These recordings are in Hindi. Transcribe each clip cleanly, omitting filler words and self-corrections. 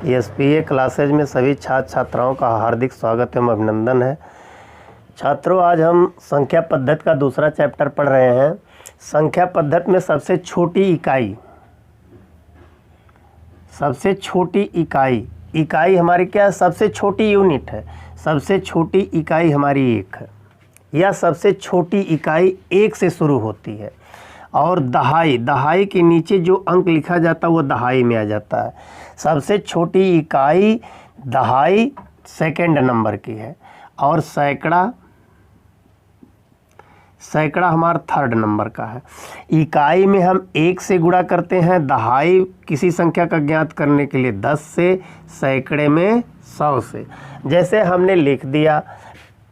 ESPA क्लासेज में सभी छात्र छात्राओं का हार्दिक स्वागत एवं अभिनंदन है। छात्रों, आज हम संख्या पद्धति का दूसरा चैप्टर पढ़ रहे हैं। संख्या पद्धति में सबसे छोटी इकाई हमारी क्या है? सबसे छोटी यूनिट है। सबसे छोटी इकाई हमारी 1 है, या सबसे छोटी इकाई 1 से शुरू होती है। और दहाई के नीचे जो अंक लिखा जाता है वो दहाई में आ जाता है। सबसे छोटी इकाई दहाई सेकंड नंबर की है, और सैकड़ा हमारा थर्ड नंबर का है। इकाई में हम 1 से गुणा करते हैं, दहाई किसी संख्या का ज्ञात करने के लिए 10 से, सैकड़े में 100 से। जैसे हमने लिख दिया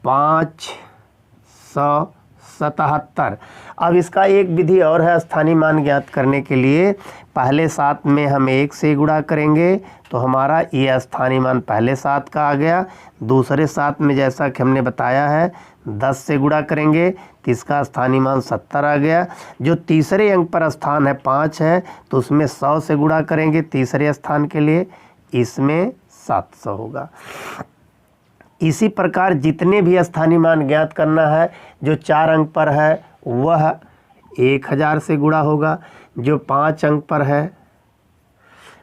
577। अब इसका एक विधि और है स्थानीय मान ज्ञात करने के लिए। पहले 7 में हम 1 से गुणा करेंगे तो हमारा ये स्थानीय मान पहले 7 का आ गया। दूसरे 7 में जैसा कि हमने बताया है 10 से गुणा करेंगे तो इसका स्थानीय मान 70 आ गया। जो तीसरे अंक पर स्थान है 5 है, तो उसमें 100 से गुणा करेंगे तीसरे स्थान के लिए, इसमें 700 होगा। इसी प्रकार जितने भी स्थानीय मान ज्ञात करना है, जो 4 अंक पर है वह 1000 से गुणा होगा, जो 5 अंक पर है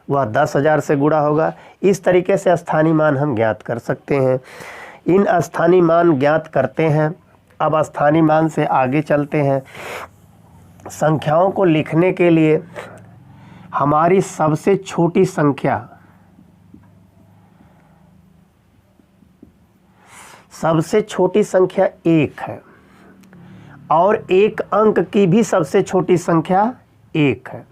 वह 10,000 से गुणा होगा। इस तरीके से स्थानीय मान हम ज्ञात कर सकते हैं। इन स्थानीय मान ज्ञात करते हैं। अब स्थानीय मान से आगे चलते हैं। संख्याओं को लिखने के लिए हमारी सबसे छोटी संख्या 1 है, और एक अंक की भी सबसे छोटी संख्या 1 है।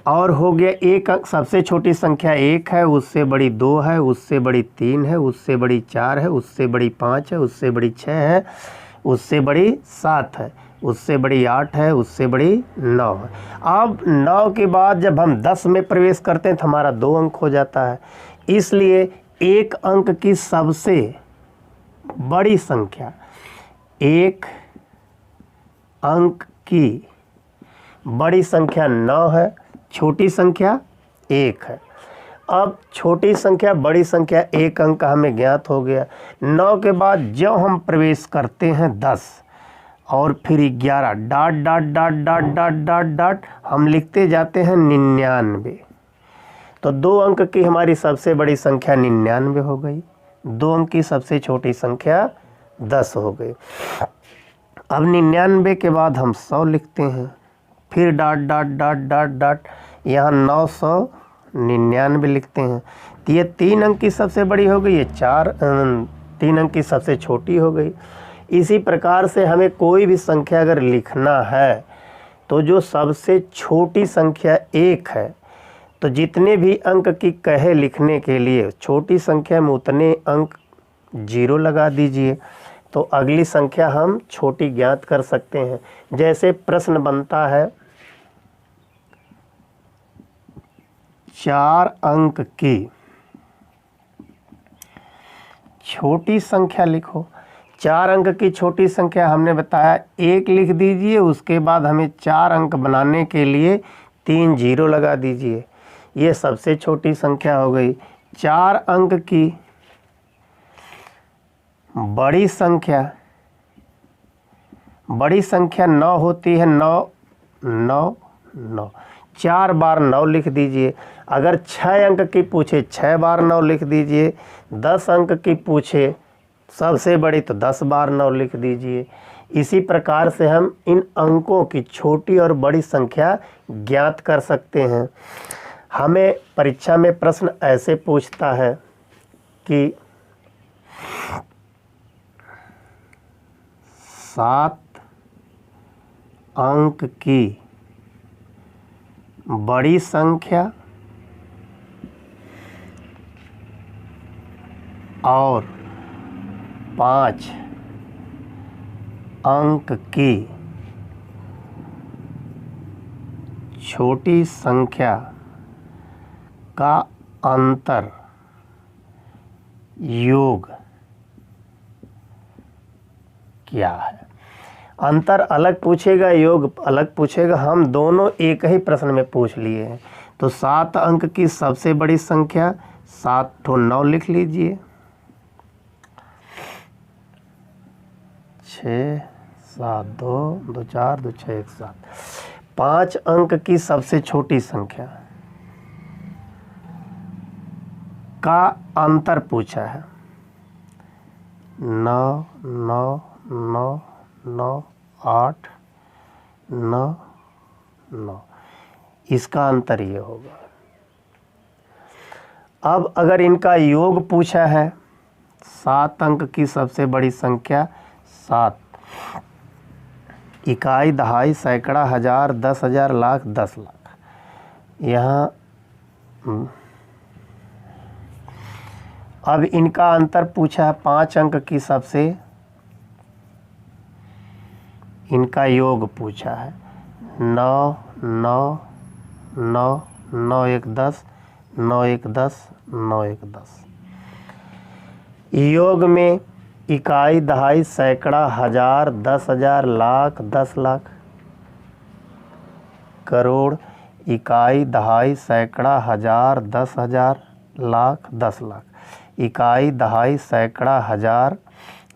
और हो गया एक अंक, सबसे छोटी संख्या 1 है, उससे बड़ी 2 है, उससे बड़ी 3 है, उससे बड़ी 4 है, उससे बड़ी 5 है, उससे बड़ी 6 है, उससे बड़ी 7 है, उससे बड़ी 8 है, उससे बड़ी 9 है। अब 9 के बाद जब हम 10 में प्रवेश करते हैं तो हमारा 2 अंक हो जाता है। इसलिए एक अंक की सबसे बड़ी संख्या, एक अंक की बड़ी संख्या 9 है, छोटी संख्या 1 है। अब छोटी संख्या बड़ी संख्या 1 अंक का हमें ज्ञात हो गया। 9 के बाद जब हम प्रवेश करते हैं 10 और फिर 11 dot dot dot dot dot dot dot हम लिखते जाते हैं 99। तो 2 अंक की हमारी सबसे बड़ी संख्या 99 हो गई, 2 अंक की सबसे छोटी संख्या 10 हो गई। अब 99 के बाद हम 100 लिखते हैं, फिर dot dot dot dot dot यहाँ 999 लिखते हैं। तो ये 3 अंक की सबसे बड़ी हो गई, ये 3 अंक की सबसे छोटी हो गई। इसी प्रकार से हमें कोई भी संख्या अगर लिखना है तो जो सबसे छोटी संख्या 1 है, तो जितने भी अंक की कहे लिखने के लिए छोटी संख्या में उतने अंक 0 लगा दीजिए, तो अगली संख्या हम छोटी ज्ञात कर सकते हैं। जैसे प्रश्न बनता है 4 अंक की छोटी संख्या लिखो। 4 अंक की छोटी संख्या हमने बताया 1 लिख दीजिए, उसके बाद हमें 4 अंक बनाने के लिए 3 0 लगा दीजिए। ये सबसे छोटी संख्या हो गई। 4 अंक की बड़ी संख्या 9 होती है, 9 9 9, 4 बार 9 लिख दीजिए। अगर 6 अंक की पूछे 6 बार 9 लिख दीजिए। 10 अंक की पूछे सबसे बड़ी तो 10 बार 9 लिख दीजिए। इसी प्रकार से हम इन अंकों की छोटी और बड़ी संख्या ज्ञात कर सकते हैं। हमें परीक्षा में प्रश्न ऐसे पूछता है कि 7 अंक की बड़ी संख्या और 5 अंक की छोटी संख्या का अंतर योग क्या है। अंतर अलग पूछेगा, योग अलग पूछेगा। हम दोनों एक ही प्रश्न में पूछ लिए हैं। तो 7 अंक की सबसे बड़ी संख्या 7 ठो 9 लिख लीजिए, 6 7 2 2 4 2 6 1 7। 5 अंक की सबसे छोटी संख्या का अंतर पूछा है। 9 9 9 9 8 9 9, इसका अंतर ये होगा। अब अगर इनका योग पूछा है, 7 अंक की सबसे बड़ी संख्या 7, इकाई, दहाई, सैकड़ा, हजार, 10,000, लाख, 10 लाख। यहाँ अब इनका अंतर पूछा है 5 अंक की सबसे, इनका योग पूछा है। 9 9 9 9 1 10 9 1 10 9 1 10। योग में इकाई, दहाई, सैकड़ा, हजार, 10,000, लाख, 10 लाख। करोड़, इकाई, दहाई, सैकड़ा, हजार, 10,000, लाख, 10 लाख। इकाई, दहाई, सैकड़ा, हजार,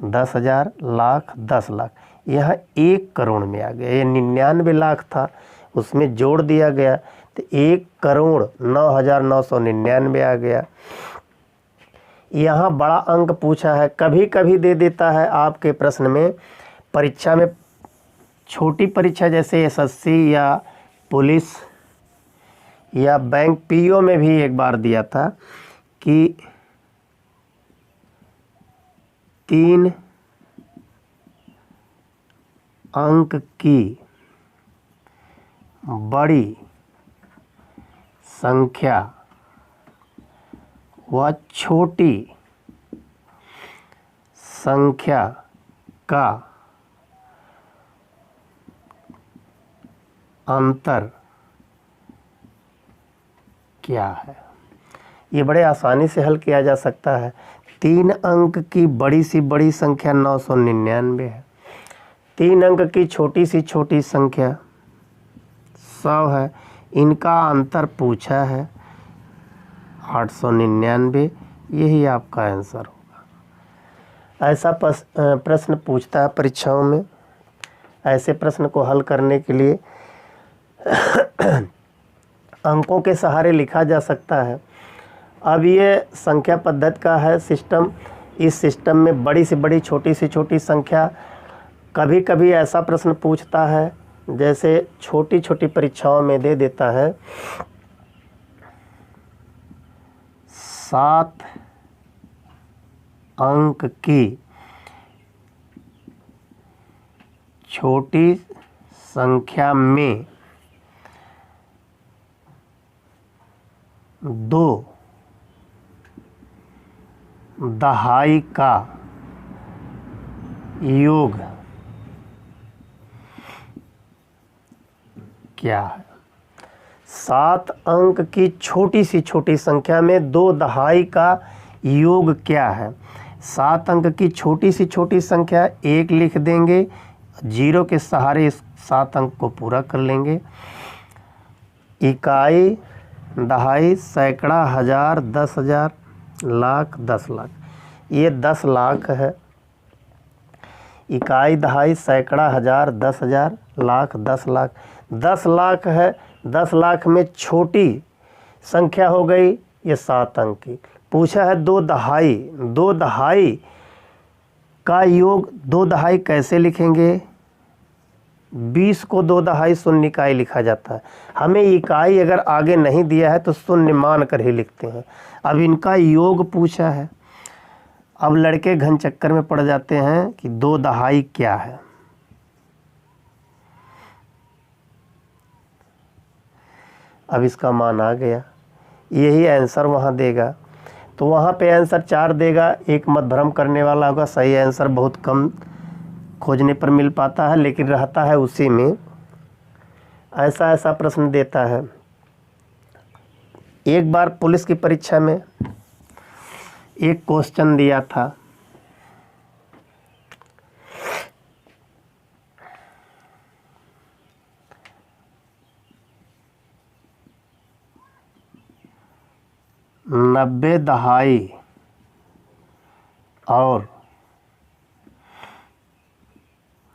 10,000, लाख, 10 लाख। यह 1 करोड़ में आ गया। ये 99 लाख था, उसमें जोड़ दिया गया तो 1,09,999 आ गया। यहाँ बड़ा अंक पूछा है, कभी कभी दे देता है आपके प्रश्न में, परीक्षा में, छोटी परीक्षा जैसे एसएससी या पुलिस या बैंक पीओ में भी एक बार दिया था कि 3 अंक की बड़ी संख्या व छोटी संख्या का अंतर क्या है। ये बड़े आसानी से हल किया जा सकता है। 3 अंक की बड़ी सी बड़ी संख्या 999 है। 3 अंक की छोटी सी छोटी संख्या 100 है। इनका अंतर पूछा है 899। यही आपका आंसर होगा। ऐसा प्रश्न पूछता है परीक्षाओं में। ऐसे प्रश्न को हल करने के लिए अंकों के सहारे लिखा जा सकता है। अब ये संख्या पद्धति का है सिस्टम। इस सिस्टम में बड़ी से बड़ी, छोटी से छोटी संख्या, कभी कभी ऐसा प्रश्न पूछता है जैसे छोटी छोटी परीक्षाओं में दे देता है 7 अंक की छोटी संख्या में 2 दहाई का योग क्या है। 7 अंक की छोटी सी छोटी संख्या में 2 दहाई का योग क्या है। 7 अंक की छोटी सी छोटी संख्या 1 लिख देंगे, 0 के सहारे इस 7 अंक को पूरा कर लेंगे। इकाई, दहाई, सैकड़ा, हजार, 10,000, लाख, 10 लाख। ये 10 लाख है। इकाई, दहाई, सैकड़ा, हजार, 10,000, लाख, 10 लाख। 10 लाख है। 10 लाख में छोटी संख्या हो गई ये 7 अंक की। पूछा है 2 दहाई। 2 दहाई का योग, 2 दहाई कैसे लिखेंगे। 20 को 2 दहाई शून्य इकाई लिखा जाता है। हमें इकाई अगर आगे नहीं दिया है तो शून्य मान कर ही लिखते हैं। अब इनका योग पूछा है। अब लड़के घन चक्कर में पड़ जाते हैं कि 2 दहाई क्या है। अब इसका मान आ गया, यही आंसर वहाँ देगा। तो वहाँ पे आंसर 4 देगा। एक मत भ्रम करने वाला होगा। सही आंसर बहुत कम खोजने पर मिल पाता है, लेकिन रहता है उसी में। ऐसा प्रश्न देता है। एक बार पुलिस की परीक्षा में एक क्वेश्चन दिया था, 90 दहाई और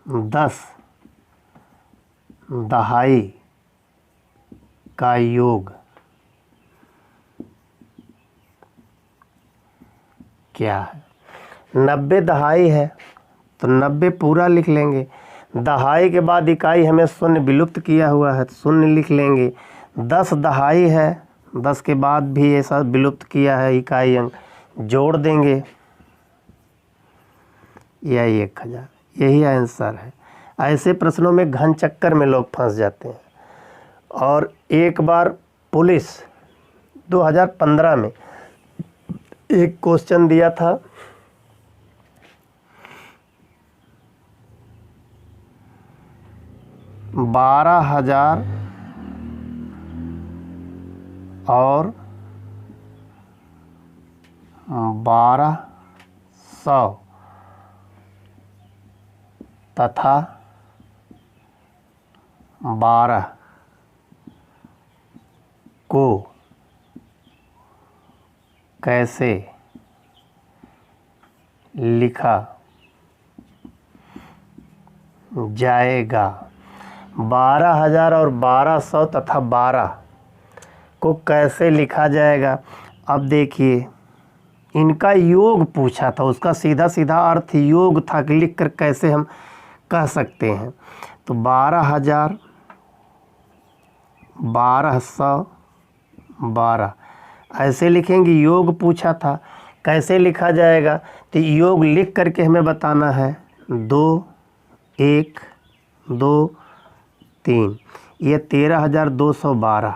10 दहाई का योग क्या है? 90 दहाई है तो 90 पूरा लिख लेंगे। दहाई के बाद इकाई हमें शून्य विलुप्त किया हुआ है, शून्य लिख लेंगे। 10 दहाई है, 10 के बाद भी ऐसा विलुप्त किया है इकाई अंक, जोड़ देंगे, यह 1000। यही आंसर है। ऐसे प्रश्नों में घन चक्कर में लोग फंस जाते हैं। और एक बार पुलिस 2015 में एक क्वेश्चन दिया था, बारह हजार और 1200 तथा 12 को कैसे लिखा जाएगा? 12,000 और 1200 तथा 12 को कैसे लिखा जाएगा? अब देखिए, इनका योग पूछा था, उसका सीधा सीधा अर्थ योग था कि लिख कर कैसे हम कह सकते हैं। तो 12,000 1200 12 ऐसे लिखेंगे। योग पूछा था, कैसे लिखा जाएगा? तो योग लिख करके हमें बताना है। 2 1 2 3, ये 13,212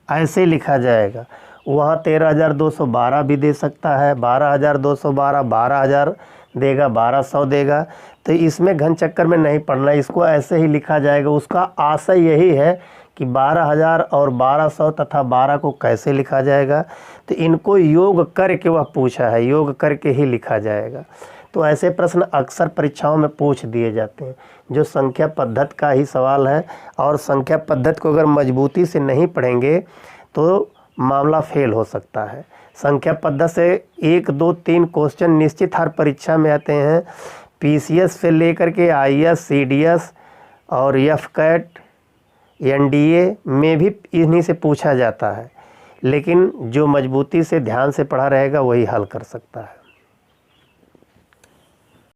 ऐसे लिखा जाएगा। वहाँ 13,212 भी दे सकता है, 12,212, 12,000 देगा, 1200 देगा। तो इसमें घन चक्कर में नहीं पड़ना, इसको ऐसे ही लिखा जाएगा। उसका आशय यही है कि 12,000 और 1200 तथा 12 को कैसे लिखा जाएगा। तो इनको योग करके वह पूछा है, योग करके ही लिखा जाएगा। तो ऐसे प्रश्न अक्सर परीक्षाओं में पूछ दिए जाते हैं, जो संख्या पद्धति का ही सवाल है। और संख्या पद्धति को अगर मजबूती से नहीं पढ़ेंगे तो मामला फेल हो सकता है। संख्या पद्धति से 1 2 3 क्वेश्चन निश्चित हर परीक्षा में आते हैं। पीसीएस से लेकर के आईएएस, सीडीएस और एफकैट, एनडीए में भी इन्हीं से पूछा जाता है। लेकिन जो मजबूती से ध्यान से पढ़ा रहेगा वही हल कर सकता है।